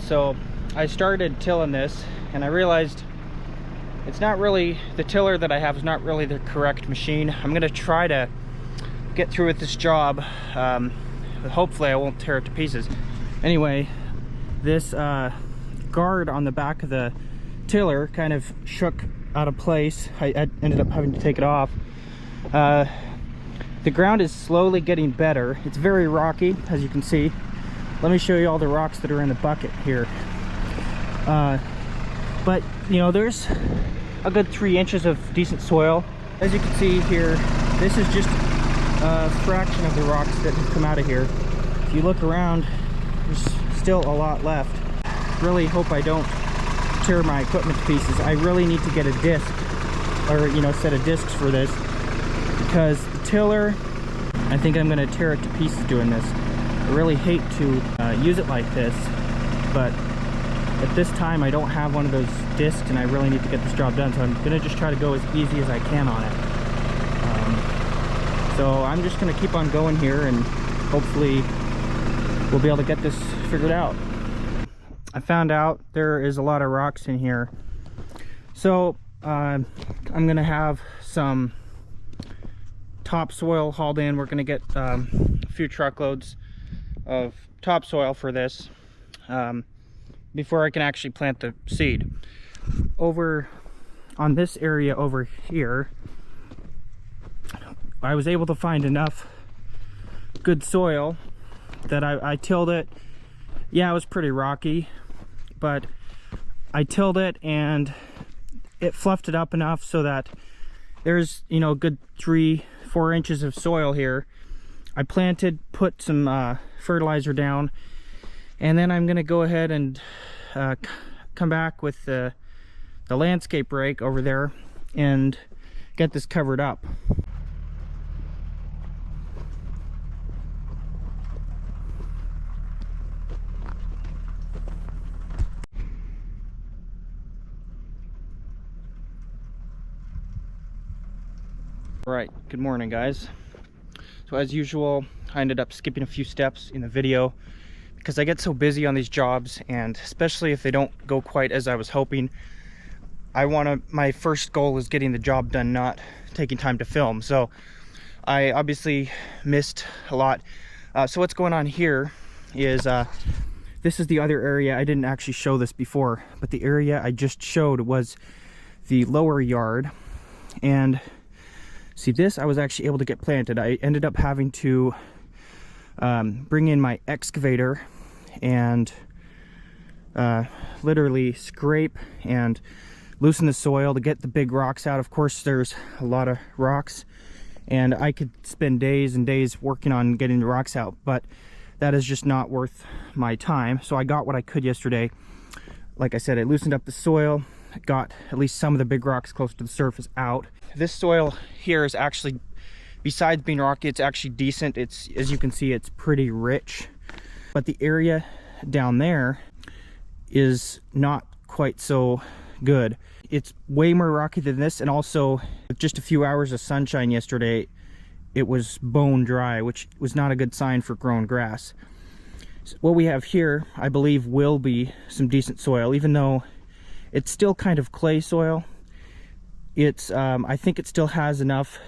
So I started tilling this and I realized it's not really, the tiller that I have is not really the correct machine. I'm gonna try to get through with this job. Hopefully I won't tear it to pieces. Anyway, this guard on the back of the tiller kind of shook out of place. I ended up having to take it off. The ground is slowly getting better. It's very rocky, as you can see. Let me show you all the rocks that are in the bucket here. But you know, there's a good 3 inches of decent soil. As you can see here, this is just a fraction of the rocks that have come out of here. If you look around, there's still a lot left. Really hope I don't tear my equipment to pieces. I really need to get a disc, or you know, set of discs for this, because the tiller, I think I'm gonna tear it to pieces doing this. I really hate to use it like this, but at this time I don't have one of those discs and I really need to get this job done, so I'm gonna just try to go as easy as I can on it. So I'm just gonna keep on going here and hopefully we'll be able to get this figured out. I found out there is a lot of rocks in here, so I'm gonna have some topsoil hauled in. We're gonna get a few truckloads of topsoil for this before I can actually plant the seed. Over on this area over here, I was able to find enough good soil that I tilled it. Yeah, it was pretty rocky, but I tilled it and it fluffed it up enough so that there's, you know, a good 3-4 inches of soil here. I planted, put some fertilizer down, and then I'm gonna go ahead and come back with the landscape rake over there and get this covered up. All right, good morning guys. So as usual, I ended up skipping a few steps in the video because I get so busy on these jobs, and especially if they don't go quite as I was hoping, my first goal is getting the job done, not taking time to film. So I obviously missed a lot. So what's going on here is, this is the other area. I didn't actually show this before, but the area I just showed was the lower yard. And see, this I was actually able to get planted. I ended up having to bring in my excavator and literally scrape and loosen the soil to get the big rocks out. Of course, there's a lot of rocks, and I could spend days and days working on getting the rocks out, but that is just not worth my time. So I got what I could yesterday. Like I said, I loosened up the soil, got at least some of the big rocks close to the surface out. This soil here is actually, besides being rocky, it's actually decent. It's, as you can see, it's pretty rich, but the area down there is not quite so good. It's way more rocky than this, and also with just a few hours of sunshine yesterday, it was bone dry, which was not a good sign for growing grass. So what we have here, I believe, will be some decent soil, even though it's still kind of clay soil. It's I think it still has enough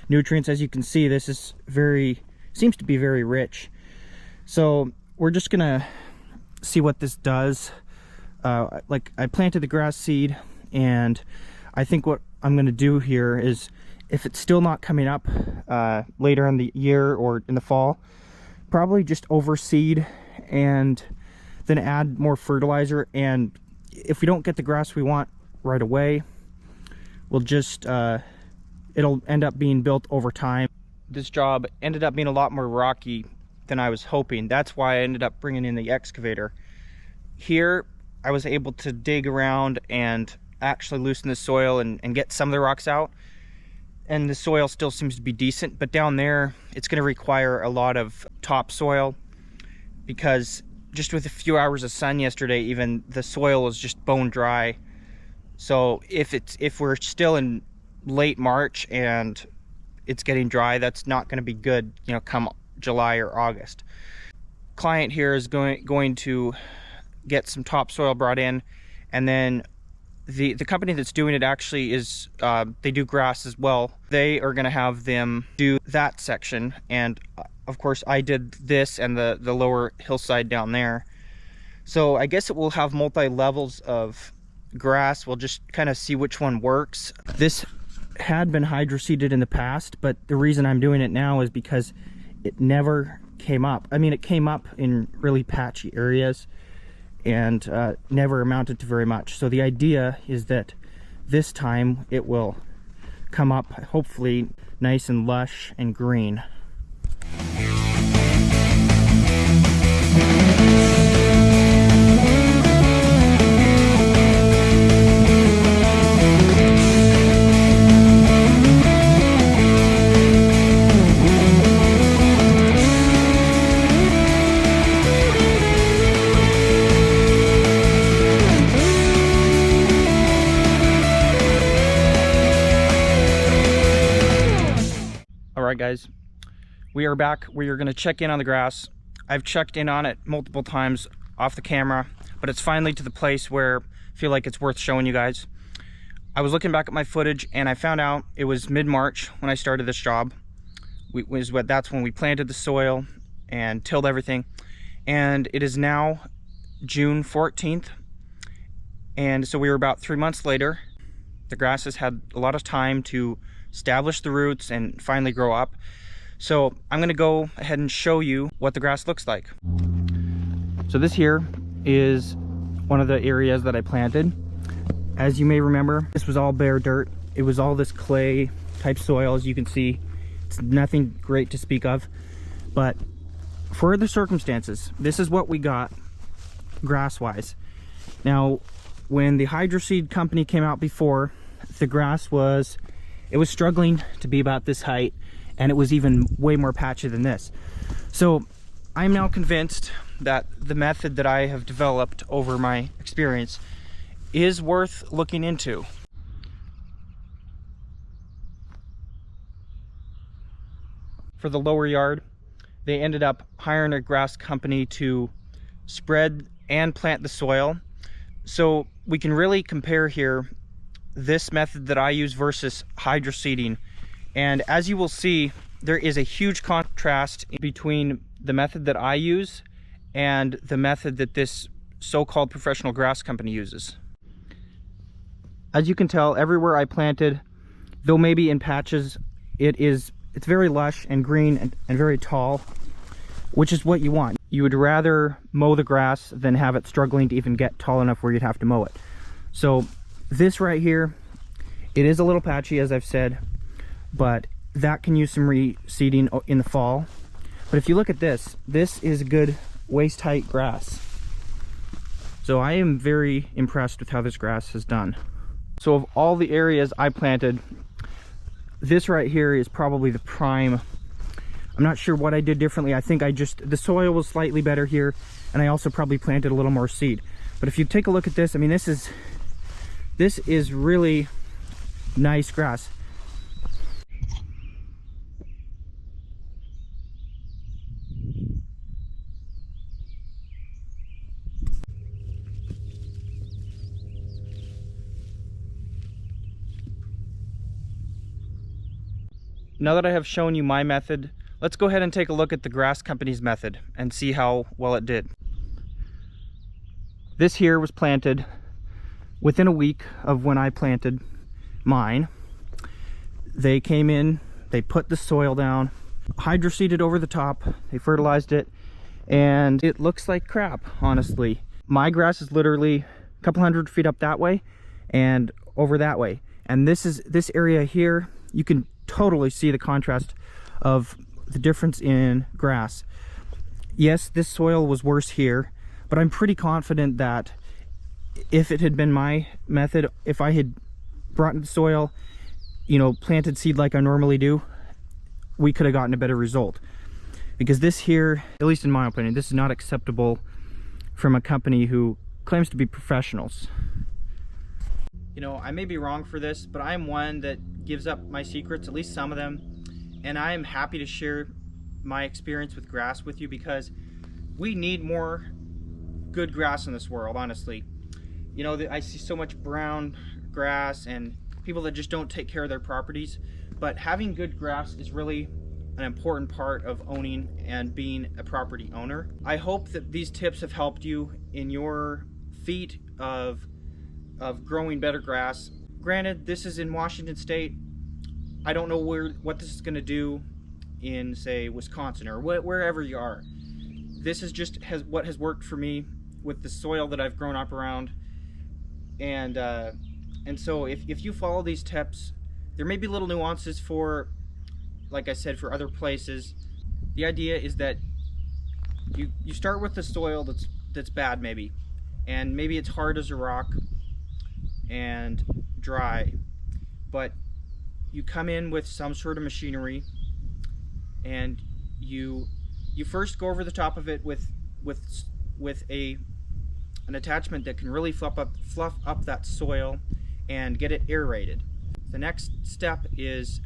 nutrients. As you can see, this is very seems to be very rich. So we're just gonna see what this does. Like, I planted the grass seed, and I think what I'm gonna do here is, if it's still not coming up later in the year or in the fall, probably just overseed and then add more fertilizer. And if we don't get the grass we want right away, we'll just it'll end up being built over time. This job ended up being a lot more rocky than I was hoping. That's why I ended up bringing in the excavator. Here I was able to dig around and actually loosen the soil and get some of the rocks out, and the soil still seems to be decent. But down there, it's going to require a lot of topsoil, because just with a few hours of sun yesterday, even the soil is just bone dry. So if we're still in late March and it's getting dry, that's not going to be good, you know, come July or August. Client here is going to get some topsoil brought in, and then the company that's doing it actually is they do grass as well. They are going to have them do that section, and of course I did this and the lower hillside down there. So I guess it will have multi levels of grass. We'll just kind of see which one works. This had been hydroseeded in the past, but the reason I'm doing it now is because it never came up. I mean, it came up in really patchy areas and never amounted to very much. So the idea is that this time it will come up hopefully nice and lush and green. Alright guys, we are back. We are going to check in on the grass. I've checked in on it multiple times off the camera, but it's finally to the place where I feel like it's worth showing you guys. I was looking back at my footage and I found out it was mid-March when I started this job. That's when we planted the soil and tilled everything, and it is now June 14th, and so we were about 3 months later. The grass has had a lot of time to establish the roots and finally grow up. So I'm going to go ahead and show you what the grass looks like. So this here is one of the areas that I planted. As you may remember, this was all bare dirt. It was all this clay type soil. As you can see, it's nothing great to speak of, but for the circumstances, this is what we got grass wise. Now, when the Hydroseed company came out before, the grass was struggling to be about this height, and it was even way more patchy than this. So I'm now convinced that the method that I have developed over my experience is worth looking into. For the lower yard, they ended up hiring a grass company to spread and plant the soil. So we can really compare here this method that I use versus hydroseeding. And as you will see, there is a huge contrast between the method that I use and the method that this so-called professional grass company uses. As you can tell, everywhere I planted, though maybe in patches, it's very lush and green and very tall, which is what you want. You would rather mow the grass than have it struggling to even get tall enough where you'd have to mow it. So this right here, it is a little patchy, as I've said, but that can use some reseeding in the fall. But if you look at this, this is good waist-height grass. So I am very impressed with how this grass has done. So of all the areas I planted, this right here is probably the prime. I'm not sure what I did differently. I think the soil was slightly better here, and I also probably planted a little more seed. But if you take a look at this, I mean, this is really nice grass. Now that I have shown you my method, Let's go ahead and take a look at the grass company's method and see how well it did. This here was planted within a week of when I planted mine. They came in, they put the soil down, hydroseeded over the top, they fertilized it, and it looks like crap, honestly. My grass is literally a couple hundred feet up that way and over that way. And this area here, you can totally see the contrast of the difference in grass. Yes, this soil was worse here, but I'm pretty confident that if it had been my method, if I had brought in the soil, you know, planted seed like I normally do, we could have gotten a better result. Because this here, at least in my opinion, this is not acceptable from a company who claims to be professionals. You know, I may be wrong for this, but I'm one that gives up my secrets, at least some of them, and I am happy to share my experience with grass with you, because we need more good grass in this world, honestly. You know, I see so much brown grass and people that just don't take care of their properties, but having good grass is really an important part of owning and being a property owner. I hope that these tips have helped you in your feat of growing better grass. Granted, this is in Washington State. I don't know what this is going to do in, say, Wisconsin or wherever you are. This is just what has worked for me with the soil that I've grown up around, and so if you follow these tips, there may be little nuances for, like I said, for other places. The idea is that you start with the soil that's bad, maybe, and maybe it's hard as a rock and dry, but you come in with some sort of machinery and you first go over the top of it with an attachment that can really fluff up that soil and get it aerated. The next step is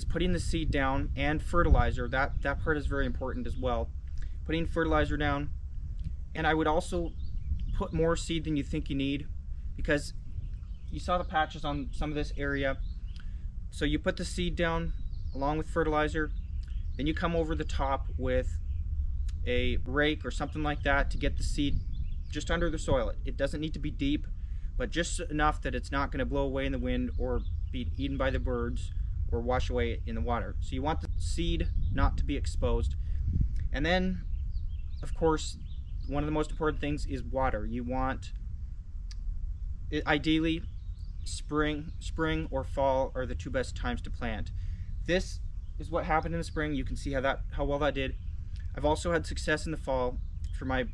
putting the seed down and fertilizer. That part is very important as well. Putting fertilizer down, and I would also put more seed than you think you need, because you saw the patches on some of this area. So you put the seed down along with fertilizer, then you come over the top with a rake or something like that to get the seed just under the soil. It doesn't need to be deep, but just enough that it's not going to blow away in the wind or be eaten by the birds or wash away in the water. So you want the seed not to be exposed. And then, of course, one of the most important things is water. You want it, ideally, spring or fall are the two best times to plant. This is what happened in the spring. You can see how well that did. I've also had success in the fall from my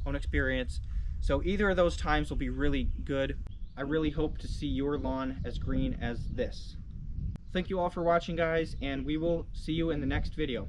own experience. So either of those times will be really good. I really hope to see your lawn as green as this. Thank you all for watching, guys, and we will see you in the next video.